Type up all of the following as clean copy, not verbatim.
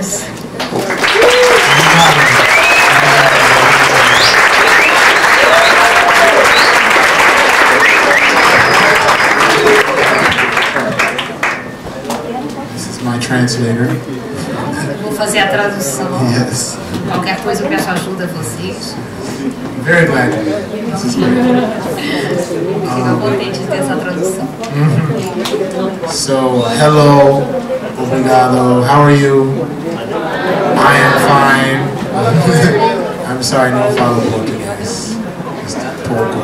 palmas. This is my translator. Vou fazer a tradução. Yes. Qualquer coisa eu peço ajuda a vocês. Very glad to be here. This is great. Fico contente de ter essa tradução. So, hello, obrigado, how are you? I am fine. I'm sorry, não falo português. Just pouco.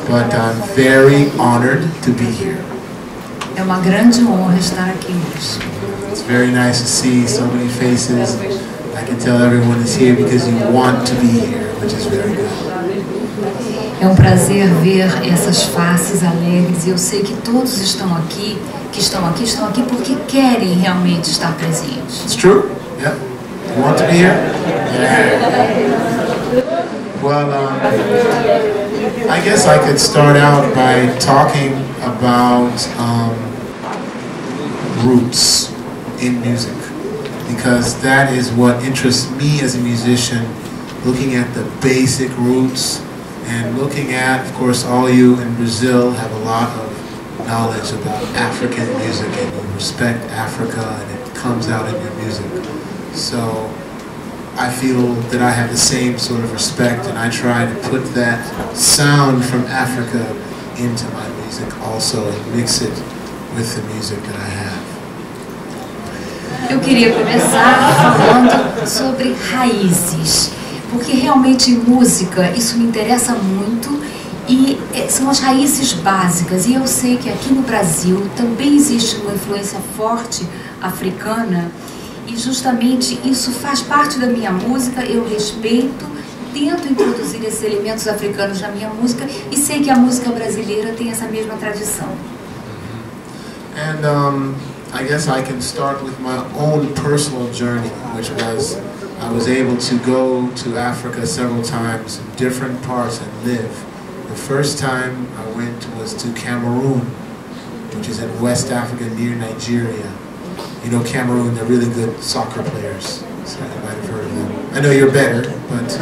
But I'm very honored to be here. É uma grande honra estar aqui hoje. It's very nice to see so many faces. I can tell everyone is here because you want to be here, which is very good. É um prazer ver essas faces alegres e eu sei que todos estão aqui porque querem realmente estar presentes. It's true? Yeah. You want to be here? Yeah. Well, I guess I could start out by talking about roots in music, because that is what interests me as a musician, looking at the basic roots and looking at, of course, all you in Brazil have a lot of knowledge about African music and you respect Africa and it comes out in your music. So I feel that I have the same sort of respect and I try to put that sound from Africa into my music also and mix it with the music that I have. Eu queria começar falando sobre raízes, porque realmente música, isso me interessa muito e são as raízes básicas. E eu sei que aqui no Brasil também existe uma influência forte africana e justamente isso faz parte da minha música, eu respeito, tento introduzir esses elementos africanos na minha música e sei que a música brasileira tem essa mesma tradição. And I guess I can start with my own personal journey, which was I was able to go to Africa several times in different parts and live. The first time I went was to Cameroon, which is in West Africa near Nigeria. You know Cameroon, they're really good soccer players, so you might have heard of them. I know you're better, but...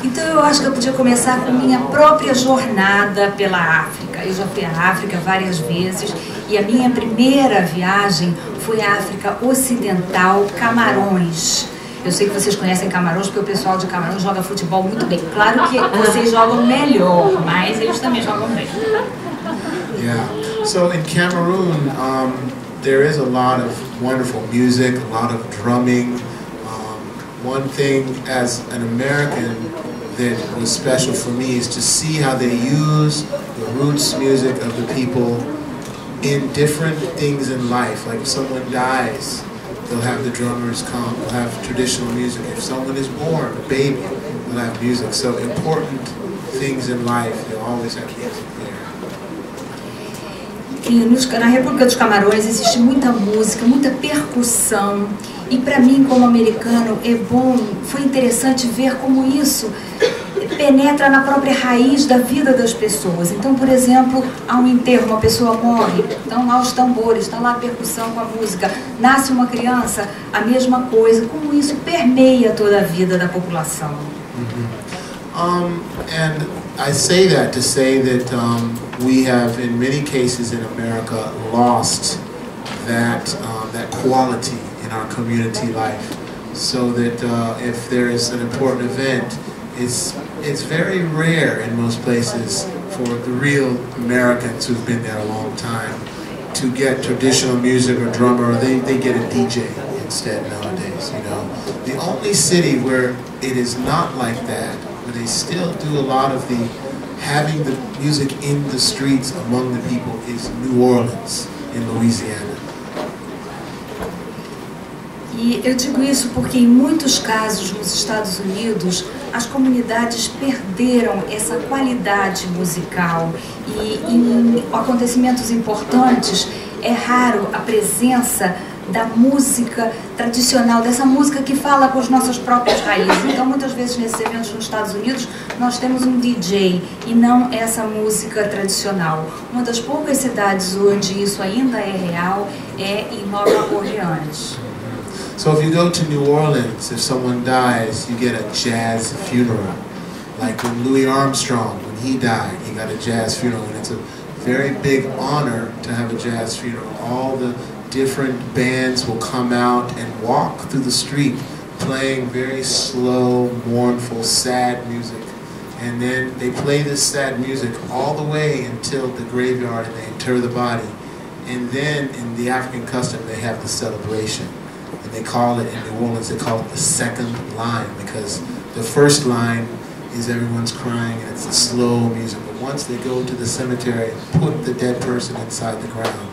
Então eu acho que eu podia começar com minha própria jornada pela África. Eu já fui à África várias vezes e a minha primeira viagem foi à África Ocidental, Camarões. Eu sei que vocês conhecem Camarões porque o pessoal de Camarões joga futebol muito bem. Claro que vocês jogam melhor, mas eles também jogam bem. Yeah. So in Cameroon, there is a lot of wonderful music, a lot of drumming. One thing as an American that was special for me is to see how they use the roots music of the people in different things in life. Like if someone dies, they'll have the drummers come, they'll have traditional music. If someone is born, a baby, they'll have music. So important things in life, they'll always have music there. Na República dos Camarões existe muita música, muita percussão. E para mim, como americano, foi interessante ver como isso penetra na própria raiz da vida das pessoas. Então, por exemplo, há um enterro, uma pessoa morre, então lá os tambores, está lá a percussão com a música. Nasce uma criança, a mesma coisa. Como isso permeia toda a vida da população. And I say that to say that we have, in many cases in America, lost that quality in our community life. So that if there is an important event, it's very rare in most places for the real Americans who've been there a long time to get traditional music or drummer. They get a DJ instead nowadays. You know, the only city where it is not like that, where they still do a lot of having the music in the streets among the people, is New Orleans in Louisiana. E eu digo isso porque em muitos casos nos Estados Unidos as comunidades perderam essa qualidade musical e em acontecimentos importantes é raro a presença da música tradicional, dessa música que fala com as nossas próprias raízes. Então, muitas vezes nesses eventos nos Estados Unidos, nós temos um DJ e não essa música tradicional. Uma das poucas cidades onde isso ainda é real é em Nova Orleans. So if you go to New Orleans, if someone dies, you get a jazz funeral. Like when Louis Armstrong, when he died, he got a jazz funeral, and it's a very big honor to have a jazz funeral. All the different bands will come out and walk through the street playing very slow, mournful, sad music. And then they play this sad music all the way until the graveyard and they inter the body. And then in the African custom, they have the celebration. And they call it, in New Orleans, they call it the second line, because the first line is everyone's crying and it's the slow music. But once they go to the cemetery and put the dead person inside the ground,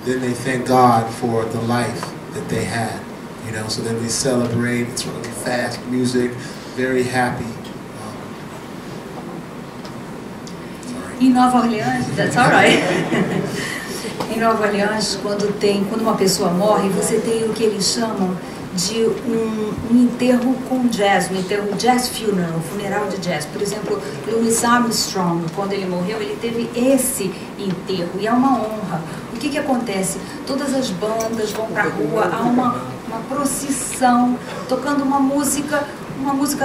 then they thank God for the life that they had. You know, so then they celebrate. It's really fast music, very happy. Em Nova Orleans, that's all right. Em Nova Orleans, quando uma pessoa morre, você tem o que eles chamam de um enterro com jazz, um enterro jazz funeral, funeral de jazz. Por exemplo, Louis Armstrong, quando ele morreu, ele teve esse enterro e é uma honra. O que acontece? Todas as bandas vão para a rua, há uma procissão tocando uma música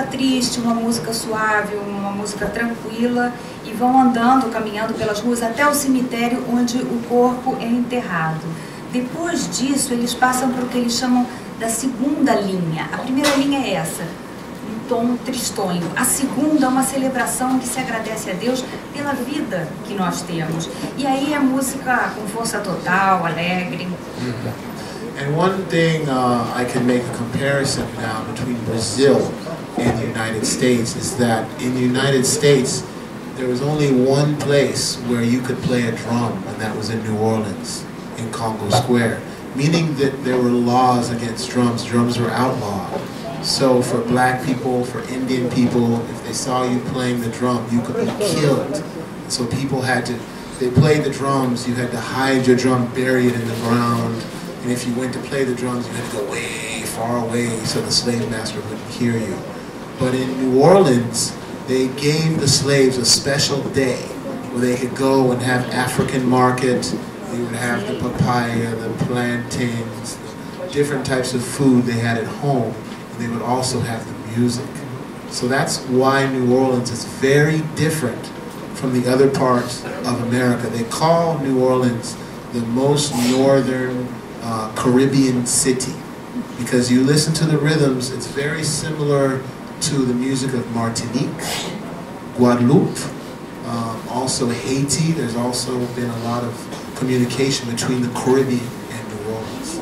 triste, uma música suave, uma música tranquila, e vão andando, caminhando pelas ruas até o cemitério onde o corpo é enterrado. Depois disso, eles passam para o que eles chamam da segunda linha. A primeira linha é essa, um tom tristonho. A segunda é uma celebração que se agradece a Deus pela vida que nós temos. E aí é música com força total, alegre. And one thing I can make a comparison now between Brazil and the United States is that in the United States there was only one place where you could play a drum, and that was in New Orleans, in Congo Square. Meaning that there were laws against drums. Drums were outlawed. So for black people, for Indian people, if they saw you playing the drum, you could be killed. So people had to, they played the drums, you had to hide your drum, bury it in the ground. And if you went to play the drums, you had to go way far away so the slave master wouldn't hear you. But in New Orleans, they gave the slaves a special day where they could go and have African market. They would have the papaya, the plantains, the different types of food they had at home, and they would also have the music. So that's why New Orleans is very different from the other parts of America. They call New Orleans the most northern Caribbean city, because you listen to the rhythms, it's very similar to the music of Martinique, Guadeloupe, also Haiti. There's also been a lot of communication between the Caribbean and New Orleans.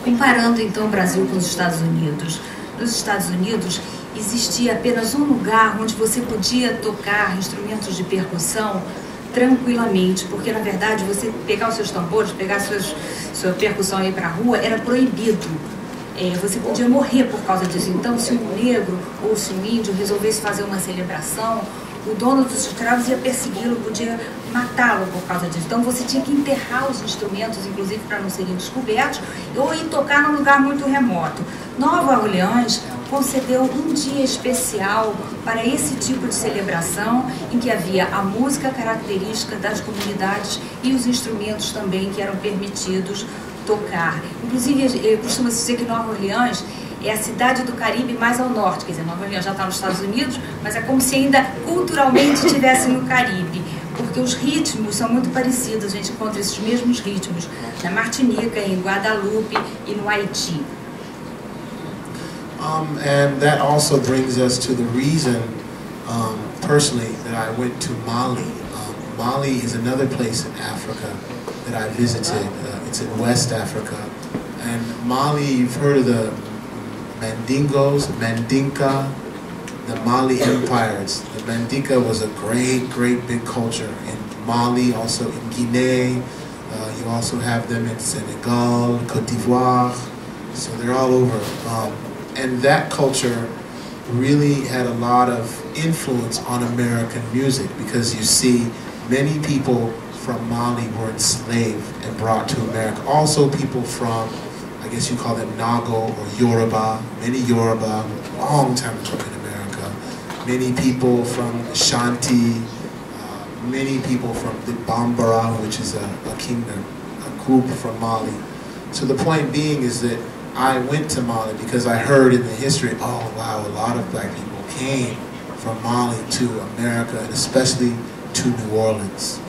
Comparando então o Brasil com os Estados Unidos. Nos Estados Unidos existia apenas um lugar onde você podia tocar instrumentos de percussão tranquilamente, porque na verdade você pegar os seus tambores, pegar sua percussão e ir para a rua era proibido. Você podia morrer por causa disso. Então, se um negro ou se um índio resolvesse fazer uma celebração, o dono dos escravos ia persegui-lo, podia matá-lo por causa disso. Então você tinha que enterrar os instrumentos, inclusive para não serem descobertos, ou ir tocar num lugar muito remoto. Nova Orleans concedeu um dia especial para esse tipo de celebração, em que havia a música característica das comunidades e os instrumentos também que eram permitidos tocar. Inclusive, costuma-se dizer que Nova Orleans é a cidade do Caribe mais ao norte, quer dizer, Nova Orleans já está nos Estados Unidos, mas é como se ainda culturalmente estivesse no Caribe, porque os ritmos são muito parecidos, a gente encontra esses mesmos ritmos na Martinica, em Guadalupe e no Haiti. And that also brings us to the reason, personally, that I went to Mali. Mali is another place in Africa that I visited. It's in West Africa. And Mali, you've heard of the Mandingos, Mandinka, the Mali empires. The Mandinka was a great, great big culture in Mali, also in Guinea. You also have them in Senegal, Côte d'Ivoire. So they're all over. And that culture really had a lot of influence on American music, because you see many people from Mali were enslaved and brought to America. Also people from, I guess you call them Nago or Yoruba, many Yoruba, long time ago in America. Many people from Ashanti, many people from the Bambara, which is a kingdom, a group from Mali. So the point being is that I went to Mali because I heard in the history, oh wow, a lot of black people came from Mali to America, and especially to New Orleans.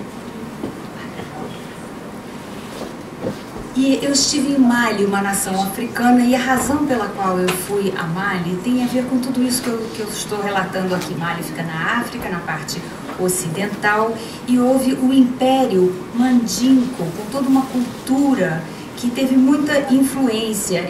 E eu estive em Mali, uma nação africana, e a razão pela qual eu fui a Mali tem a ver com tudo isso que eu estou relatando aqui. Mali fica na África, na parte ocidental, e houve o Império Mandinko, com toda uma cultura que teve muita influência.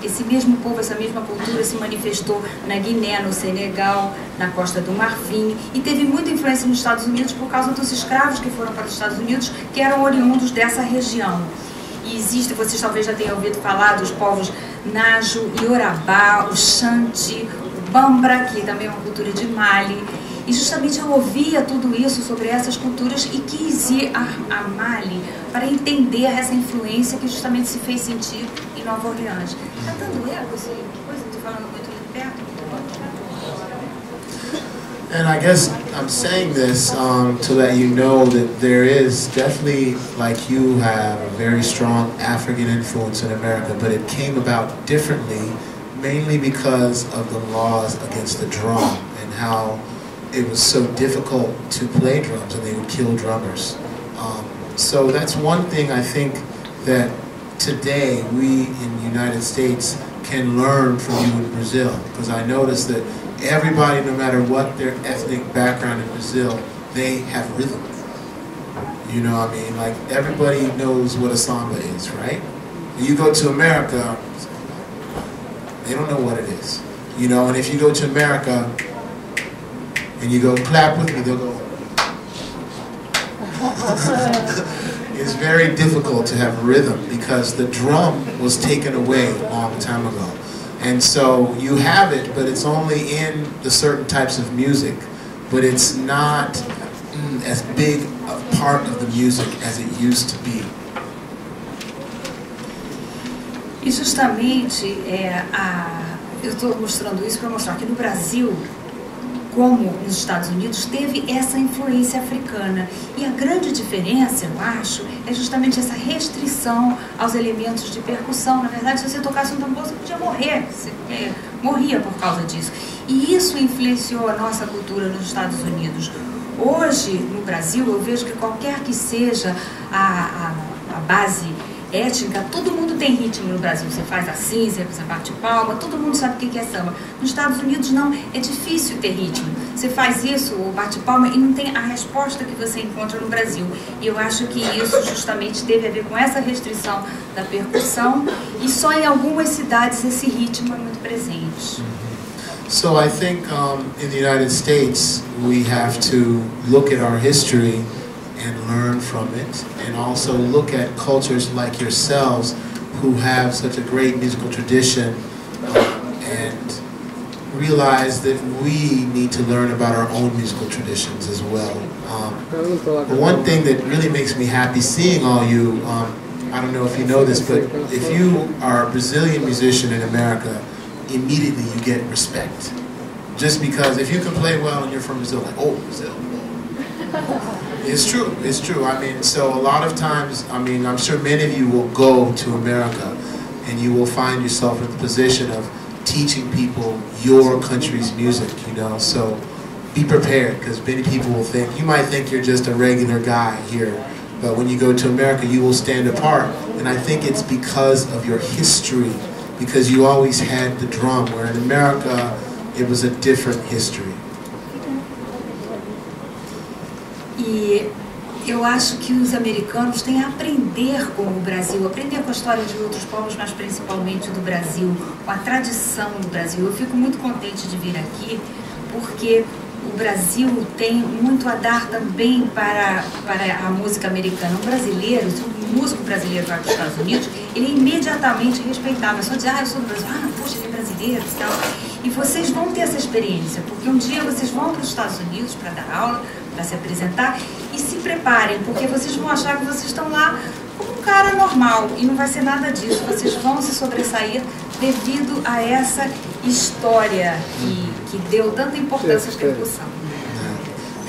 Esse mesmo povo, essa mesma cultura se manifestou na Guiné, no Senegal, na Costa do Marfim, e teve muita influência nos Estados Unidos por causa dos escravos que foram para os Estados Unidos, que eram oriundos dessa região. E existe, vocês talvez já tenham ouvido falar dos povos Najo, Yorubá, o Xanti, o Bambara, que também é uma cultura de Mali. E justamente eu ouvia tudo isso sobre essas culturas e quis ir a Mali para entender essa influência que justamente se fez sentir em Nova Orleans. Está dando eco essa coisa? Estou falando muito perto? And I guess I'm saying this to let you know that there is definitely, like you have, a very strong African influence in America, but it came about differently, mainly because of the laws against the drum and how it was so difficult to play drums and they would kill drummers. So that's one thing I think that today we in the United States can learn from you in Brazil, because I noticed that everybody, no matter what their ethnic background in Brazil, they have rhythm. You know what I mean? Like, everybody knows what a samba is, right? You go to America, they don't know what it is. You know, and if you go to America and you go clap with me, they'll go. It's very difficult to have rhythm because the drum was taken away a long time ago. And so you have it, but it's only in the certain types of music, but it's not as big a part of the music as it used to be. E justamente eu estou mostrando isso para mostrar que no Brasil, como nos Estados Unidos, teve essa influência africana. E a grande diferença, eu acho, é justamente essa restrição aos elementos de percussão. Na verdade, se você tocasse um tambor, você podia morrer, você morria por causa disso. E isso influenciou a nossa cultura nos Estados Unidos. Hoje, no Brasil, eu vejo que qualquer que seja a base étnica, todo mundo tem ritmo no Brasil. Você faz assim, você bate palma, todo mundo sabe o que é samba. Nos Estados Unidos não, é difícil ter ritmo. Você faz isso, ou bate palma, e não tem a resposta que você encontra no Brasil. E eu acho que isso justamente teve a ver com essa restrição da percussão, e só em algumas cidades esse ritmo é muito presente. So I think in the United States we have to look at our history and learn from it, and also look at cultures like yourselves who have such a great musical tradition, and realize that we need to learn about our own musical traditions as well. But one thing that really makes me happy seeing all you, I don't know if you know this, but if you are a Brazilian musician in America, immediately you get respect. Just because if you can play well and you're from Brazil, like, oh, Brazil. It's true, it's true. I mean, so a lot of times, I mean, I'm sure many of you will go to America and you will find yourself in the position of teaching people your country's music, you know, so be prepared, because many people will think, you might think you're just a regular guy here, but when you go to America, you will stand apart, and I think it's because of your history, because you always had the drum, where in America, it was a different history. E eu acho que os americanos têm a aprender com o Brasil, aprender com a história de outros povos, mas principalmente do Brasil, com a tradição do Brasil. Eu fico muito contente de vir aqui, porque o Brasil tem muito a dar também para a música americana. Um brasileiro, se um músico brasileiro vai para os Estados Unidos, ele é imediatamente respeitado. É só dizer, eu sou do Brasil, poxa, ele é brasileiro e tal. E vocês vão ter essa experiência, porque um dia vocês vão para os Estados Unidos para dar aula, para se apresentar, E se preparem, porque vocês vão achar que vocês estão lá como um cara normal, e não vai ser nada disso. Vocês vão se sobressair devido a essa história que deu tanta importância à percussão.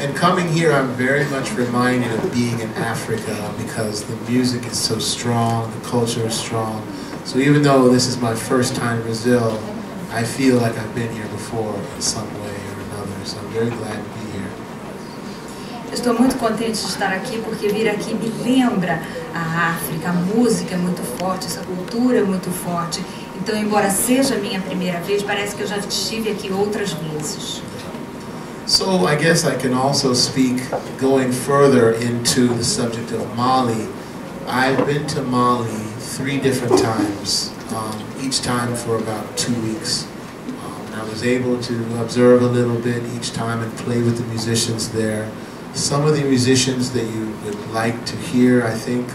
And coming here, I'm very much reminded of being in Africa because the music is so strong, the culture is strong. So even though this is my first time in Brazil, I feel like I've been here before in some way or another. So I'm very glad to be here. Estou muito contente de estar aqui porque vir aqui me lembra a África. A música é muito forte, essa cultura é muito forte. Então, embora seja a minha primeira vez, parece que eu já estive aqui outras vezes. So I guess I can also speak going further into the subject of Mali. I've been to Mali 3 different times, each time for about 2 weeks. I was able to observe a little bit each time and play with the musicians there. Some of the musicians that you would like to hear, I think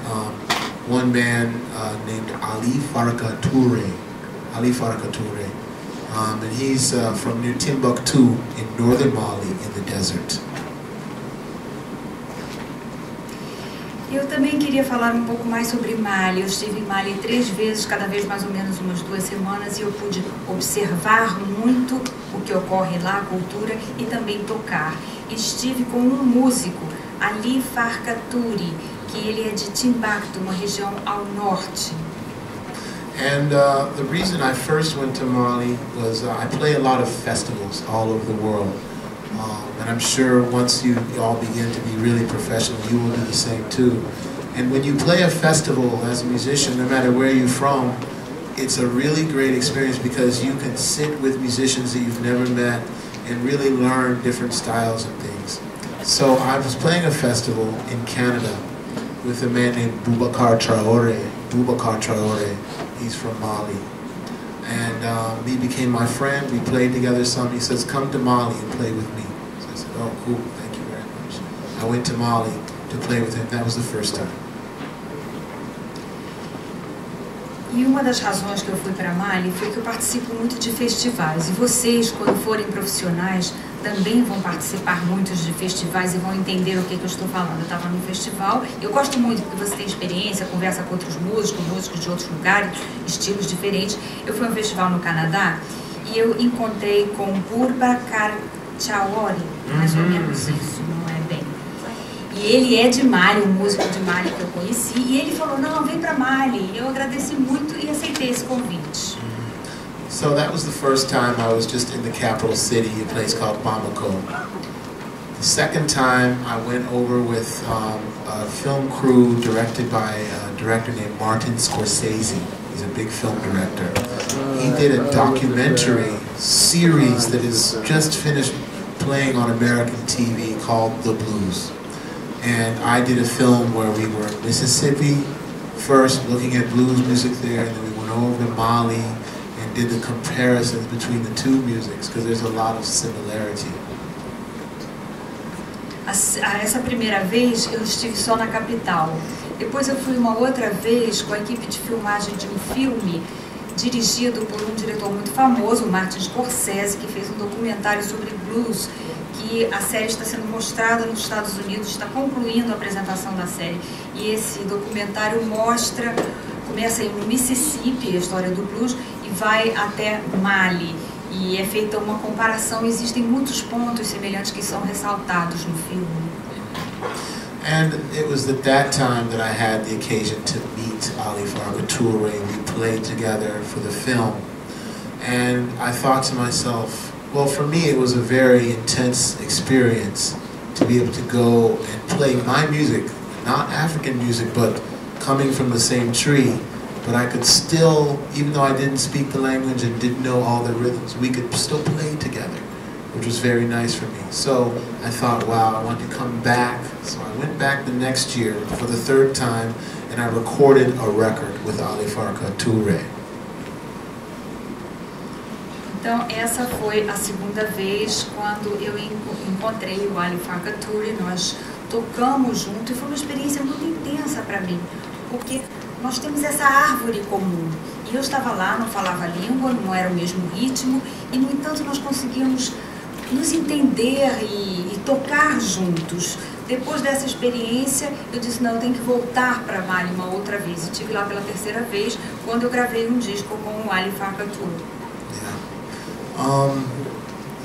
one man named Ali Farka Touré. And he's from near Timbuktu in northern Mali in the desert. Eu também queria falar um pouco mais sobre Mali. Eu estive em Mali 3 vezes, cada vez mais ou menos umas 2 semanas, e eu pude observar muito o que ocorre lá, a cultura, e também tocar. Estive com um músico, Ali Farka Touré, que ele é de Timbuktu, uma região ao norte. And the reason I first went to Mali was I play a lot of festivals all over the world. And I'm sure once you all begin to be really professional, you will do the same too. And when you play a festival as a musician, no matter where you're from, it's a really great experience because you can sit with musicians that you've never met and really learn different styles and things. So I was playing a festival in Canada with a man named Boubacar Traoré. He's from Mali. And he became my friend. We played together some. He says, come to Mali and play with me. So I said, oh, cool, thank you very much. I went to Mali to play with him. That was the first time. E uma das razões que eu fui para Mali foi que eu participo muito de festivais. E vocês, quando forem profissionais, também vão participar muito de festivais e vão entender o que eu estou falando. Eu estava num festival, eu gosto muito porque você tem experiência, conversa com outros músicos de outros lugares, estilos diferentes. Eu fui a um festival no Canadá e eu encontrei com Boubacar Traoré, mais ou menos isso, não é bem. E ele é de Mali, um músico de Mali que eu conheci, e ele falou, não, vem para Mali. Eu agradeci muito e aceitei esse convite. So that was the first time I was just in the capital city, a place called Bamako. The second time I went over with a film crew directed by a director named Martin Scorsese. He's a big film director. He did a documentary series that is just finished playing on American TV called The Blues. And I did a film where we were in Mississippi first, looking at blues music there, and then we went over to Mali and did the comparisons between the two musics, because there's a lot of similarity. Essa primeira vez eu estive só na capital. Depois eu fui uma outra vez com a equipe de filmagem de um filme dirigido por um diretor muito famoso, Martin Scorsese, que fez um documentário sobre blues, que a série está sendo mostrada nos Estados Unidos, está concluindo a apresentação da série. E esse documentário começa no Mississippi, a história do blues, e vai até Mali. E é feita uma comparação, existem muitos pontos semelhantes que são ressaltados no filme. And it was at that time that I had the occasion to meet Ali Farka Touré. We played together for the film. And I thought to myself, well, for me it was a very intense experience to be able to go and play my music, not African music, but coming from the same tree. But I could still, even though I didn't speak the language and didn't know all the rhythms, we could still play together, which was very nice for me. So I thought, wow, I want to come back. So I went back the next year for the 3rd time, and I recorded a record with Ali Farka Touré. Então essa foi a segunda vez quando eu encontrei o Ali Farka Touré. Nós tocamos junto e foi uma experiência muito intensa para mim, porque nós temos essa árvore comum. E eu estava lá, não falava a língua, não era o mesmo ritmo, e no entanto nós conseguíamos nos entender e tocar juntos. Depois dessa experiência, eu disse, não, eu tenho que voltar para Mali uma outra vez. Eu estive lá pela terceira vez, quando eu gravei um disco com o Ali Farka Tour. Yeah.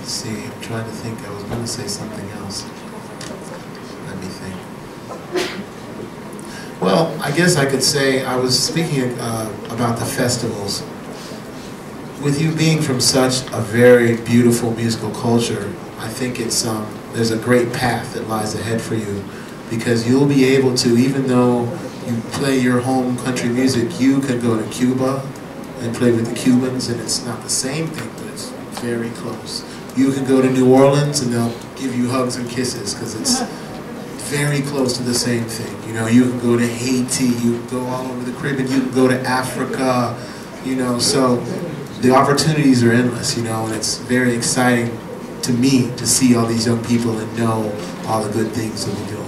Let's see, I'm trying to think, I was going to say something else. Let me think. Well, I guess I could say, I was speaking about the festivals. With you being from such a very beautiful musical culture, I think it's there's a great path that lies ahead for you, because you'll be able to, even though you play your home country music, you can go to Cuba and play with the Cubans, and it's not the same thing, but it's very close. You can go to New Orleans and they'll give you hugs and kisses, because it's very close to the same thing. You know, you can go to Haiti, you can go all over the Caribbean, you can go to Africa, you know, so the opportunities are endless, you know, and it's very exciting to me to see all these young people and know all the good things that we're doing.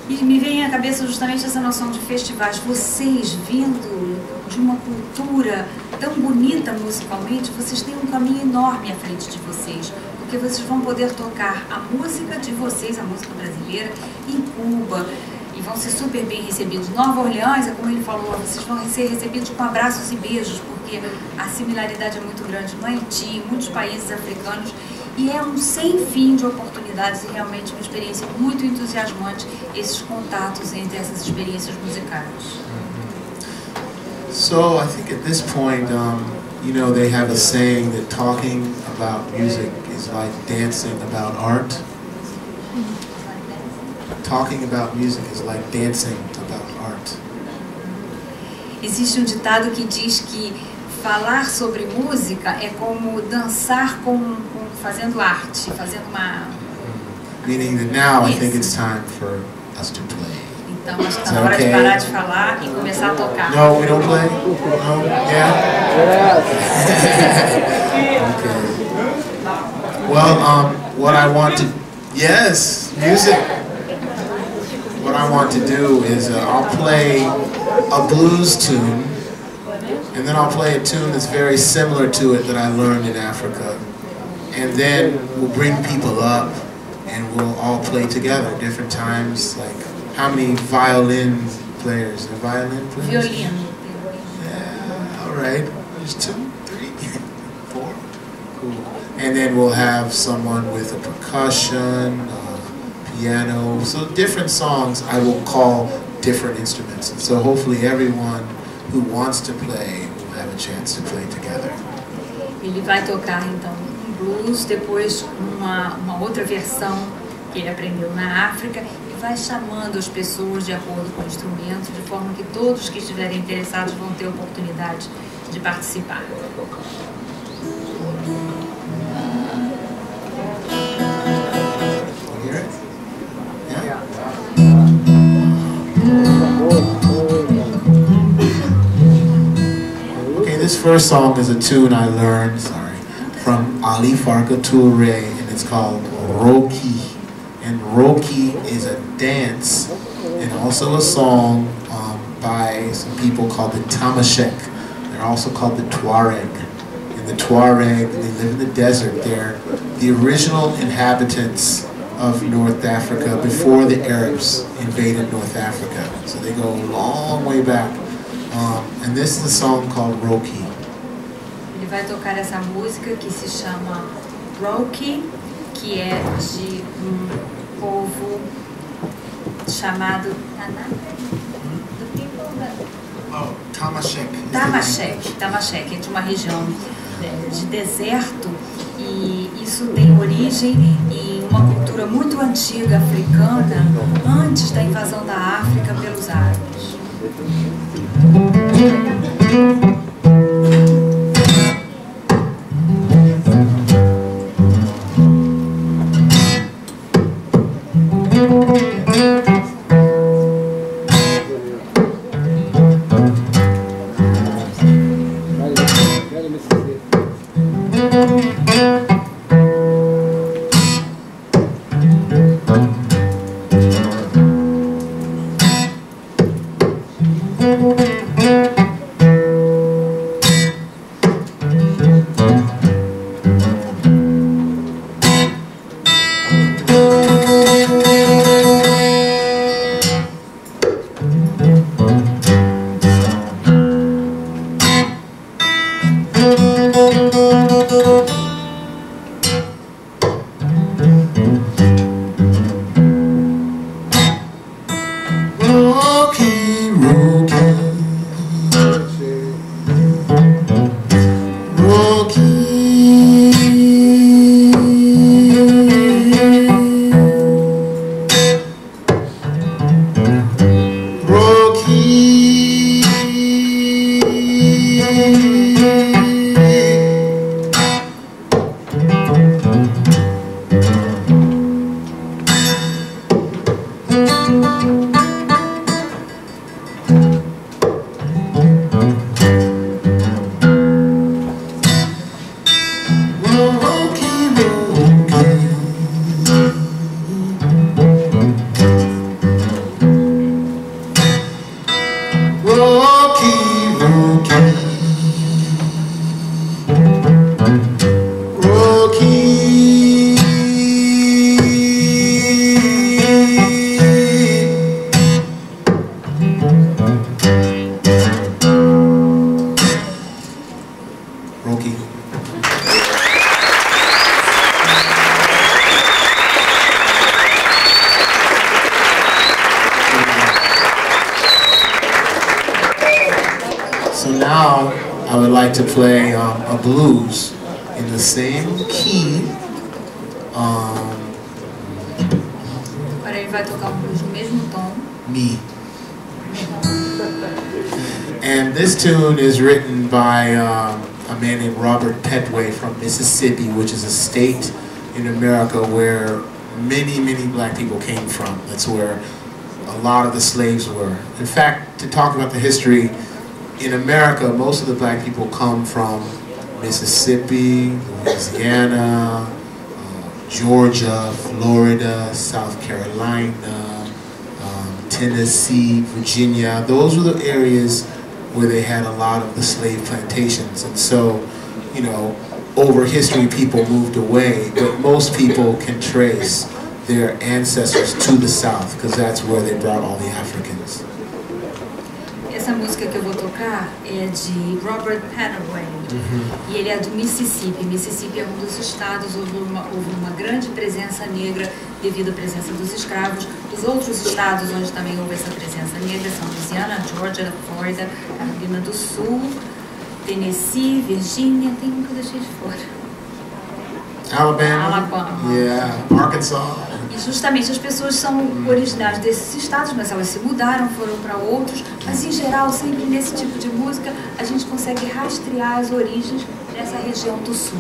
E me vem à cabeça justamente essa noção de festivais. Vocês, vindo de uma cultura tão bonita musicalmente, vocês têm um caminho enorme à frente de vocês, porque vocês vão poder tocar a música de vocês, a música brasileira, em Cuba, e vão ser super bem recebidos. Nova Orleans, como ele falou, vocês vão ser recebidos com abraços e beijos, porque a similaridade é muito grande no Haiti, em muitos países africanos, e é um sem fim de oportunidades e realmente uma experiência muito entusiasmante, esses contatos entre essas experiências musicais. So I think at this point, you know, they have a saying that talking about music is like dancing about art. Talking about music is like dancing about art. Existe um ditado que diz que falar sobre música é como dançar fazendo arte, fazendo uma... Meaning that now I think it's time for us to play. Então acho que está na hora de parar de falar e começar a tocar. No, we don't play? No? Yeah? Okay. Well, what I want to... Yes, music. What I want to do is I'll play a blues tune, and then I'll play a tune that's very similar to it that I learned in Africa. And then we'll bring people up and we'll all play together at different times. Like, how many violin players? Are violin players? Violino. Yeah, all right. There's 2, 3, 4. Cool. And then we'll have someone with a percussion, piano. So different songs I will call different instruments. And so hopefully everyone who wants to play will have a chance to play together. Ele vai tocar então blues, depois uma outra versão que ele aprendeu na África, e vai chamando as pessoas de acordo com o instrumento, de forma que todos que estiverem interessados vão ter oportunidade de participar. Okay, this first song is a tune I learned, from Ali Farka Touré, and it's called Roki. And Roki is a dance and also a song by some people called the Tamashek. They're also called the Tuareg. And the Tuareg, they live in the desert. They're the original inhabitants of North Africa before the Arabs invaded North Africa. So they go a long way back. And this is a song called Roki. Ele vai tocar essa música que se chama Roki, que é de povo chamado Tamashek. Tamashek é de uma região de deserto, e isso tem origem em uma cultura muito antiga africana, antes da invasão da África pelos árabes. Thank you. So now I would like to play a blues in the same key. Agora ele vai tocar blues no mesmo tom. Me. And this tune is written by a man named Robert Petway from Mississippi, which is a state in America where many black people came from. That's where a lot of the slaves were. In fact, to talk about the history, in America, most of the black people come from Mississippi, Louisiana, Georgia, Florida, South Carolina, Tennessee, Virginia. Those were the areas where they had a lot of the slave plantations. And so, you know, over history people moved away, but most people can trace their ancestors to the South because that's where they brought all the Africans. Essa música que eu vou tocar é de Robert Petway, e ele é do Mississippi. Mississippi é um dos estados onde houve uma grande presença negra devido à presença dos escravos. Os outros estados onde também houve essa presença negra são Louisiana, Georgia, Florida, Carolina do Sul, Tennessee, Virgínia, tem um que eu deixei de fora. Alabama. Yeah, Arkansas. E justamente as pessoas são originárias desses estados, mas elas se mudaram, foram para outros, mas em geral, sempre nesse tipo de música, a gente consegue rastrear as origens dessa região do sul.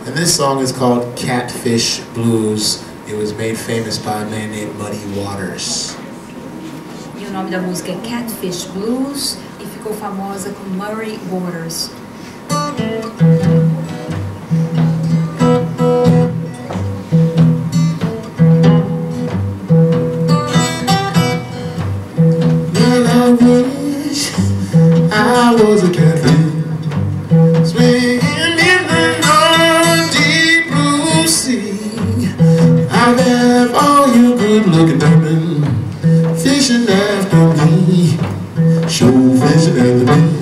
And this song is called Catfish Blues. It was made famous by a man named Muddy Waters. E o nome da música é Catfish Blues e ficou famosa com Muddy Waters. I was a catfish, swimming in the deep blue sea. I left all you good-looking women fishing after me, show fishing after me.